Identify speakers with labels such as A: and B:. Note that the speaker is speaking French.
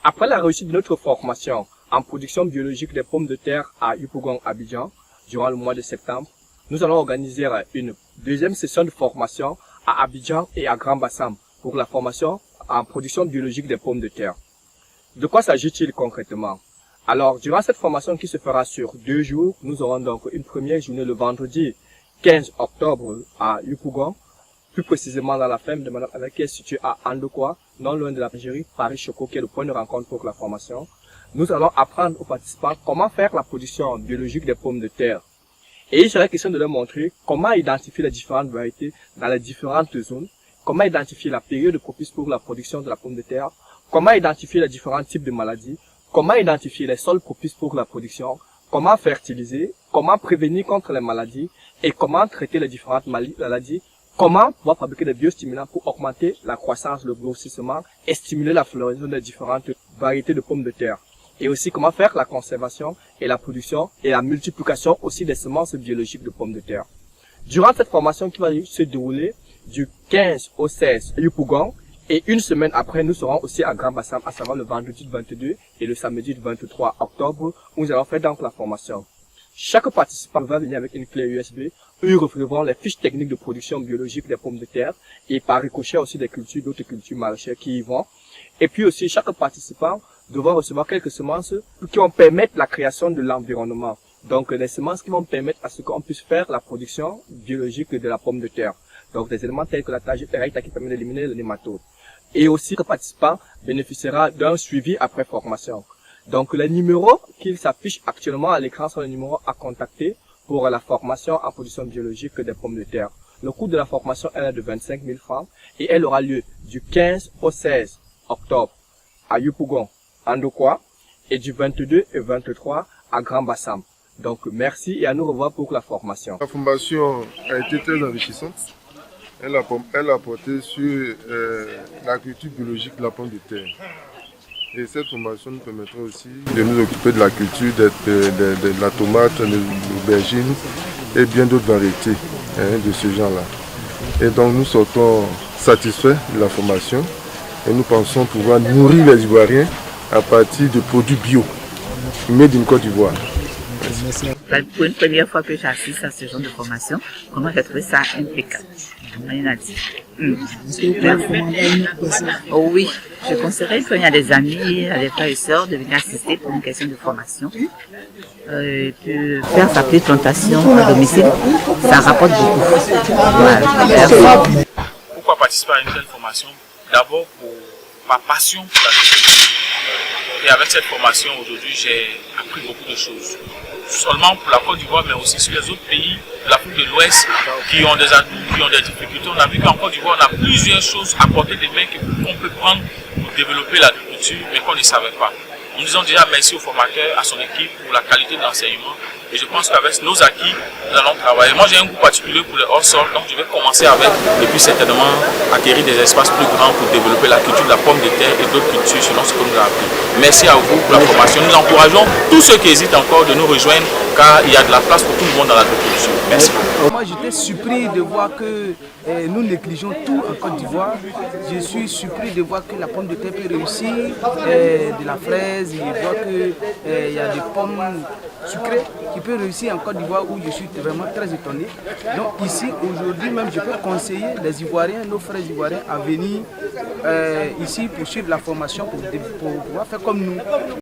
A: Après la réussite de notre formation en production biologique des pommes de terre à Yopougon, Abidjan, durant le mois de septembre, nous allons organiser une deuxième session de formation à Abidjan et à Grand Bassam pour la formation en production biologique des pommes de terre. De quoi s'agit-il concrètement? Alors, durant cette formation qui se fera sur 2 jours, nous aurons donc une première journée le vendredi 15 octobre à Yopougon, plus précisément dans la ferme de Madame Avec qui est située à Andokwa, non loin de la bergerie Paris-Choco, qui est le point de rencontre pour la formation. Nous allons apprendre aux participants comment faire la production biologique des pommes de terre. Et il serait question de leur montrer comment identifier les différentes variétés dans les différentes zones, comment identifier la période propice pour la production de la pomme de terre, comment identifier les différents types de maladies, comment identifier les sols propices pour la production, comment fertiliser, comment prévenir contre les maladies et comment traiter les différentes maladies, comment pouvoir fabriquer des biostimulants pour augmenter la croissance, le grossissement et stimuler la floraison des différentes variétés de pommes de terre. Et aussi comment faire la conservation et la production et la multiplication aussi des semences biologiques de pommes de terre. Durant cette formation qui va se dérouler du 15 au 16 Yopougon, et une semaine après, nous serons aussi à Grand Bassam, à savoir le vendredi 22 et le samedi 23 octobre, où nous allons faire donc la formation. Chaque participant va venir avec une clé USB, où ils retrouveront les fiches techniques de production biologique des pommes de terre, et par ricochet aussi des cultures, d'autres cultures maraîchères qui y vont. Et puis aussi, chaque participant devra recevoir quelques semences qui vont permettre la création de l'environnement. Donc, des semences qui vont permettre à ce qu'on puisse faire la production biologique de la pomme de terre. Donc, des éléments tels que la tagéperite qui permet d'éliminer les nématodes. Et aussi, le participant bénéficiera d'un suivi après formation. Donc, les numéros qui s'affichent actuellement à l'écran sont les numéros à contacter pour la formation en production biologique des pommes de terre. Le coût de la formation est de 25 000 francs et elle aura lieu du 15 au 16 octobre à Yopougon, Andokwa, et du 22 et 23 à Grand Bassam. Donc, merci et à nous revoir pour la formation.
B: La formation a été très enrichissante. Elle a porté sur la culture biologique de la pomme de terre. Et cette formation nous permettra aussi de nous occuper de la culture de la tomate, de l'aubergine et bien d'autres variétés de ce genre-là. Et donc nous sortons satisfaits de la formation et nous pensons pouvoir nourrir les Ivoiriens à partir de produits bio, made in Côte d'Ivoire.
C: Pour une première fois que j'assiste à ce genre de formation, vraiment j'ai trouvé ça impeccable. Rien à dire. Oh oui, je conseillerais quand il y a des amis, des frères et sœurs de venir assister pour une question de formation. Et puis faire sa petite plantation à domicile, ça rapporte beaucoup. Voilà.
D: Pourquoi participer à une telle formation? D'abord pour ma passion pour l'agriculture. Et avec cette formation aujourd'hui, j'ai appris beaucoup de choses. Seulement pour la Côte d'Ivoire, mais aussi sur les autres pays de l'Afrique de l'Ouest qui ont des difficultés. On a vu qu'en Côte d'Ivoire, on a plusieurs choses à portée des mains qu'on peut prendre pour développer l'agriculture, mais qu'on ne savait pas. Nous disons déjà merci au formateur, à son équipe pour la qualité de l'enseignement. Et je pense qu'avec nos acquis, nous allons travailler. Moi, j'ai un goût particulier pour le hors-sol, donc je vais commencer avec, et puis certainement acquérir des espaces plus grands pour développer la culture de la pomme de terre et d'autres cultures selon ce que nous avons appris. Merci à vous pour la formation. Nous encourageons tous ceux qui hésitent encore de nous rejoindre, car il y a de la place pour tout le monde dans l'agriculture. Merci.
E: Moi, j'étais surpris de voir que nous négligeons tout en Côte d'Ivoire. Je suis surpris de voir que la pomme de terre peut réussir, de la fraise, et voir qu'il y a des pommes sucrées qui peuvent réussir en Côte d'Ivoire où je suis vraiment très étonné. Donc ici, aujourd'hui même, je peux conseiller les Ivoiriens, nos frères Ivoiriens à venir ici pour suivre la formation, pour pouvoir faire comme nous.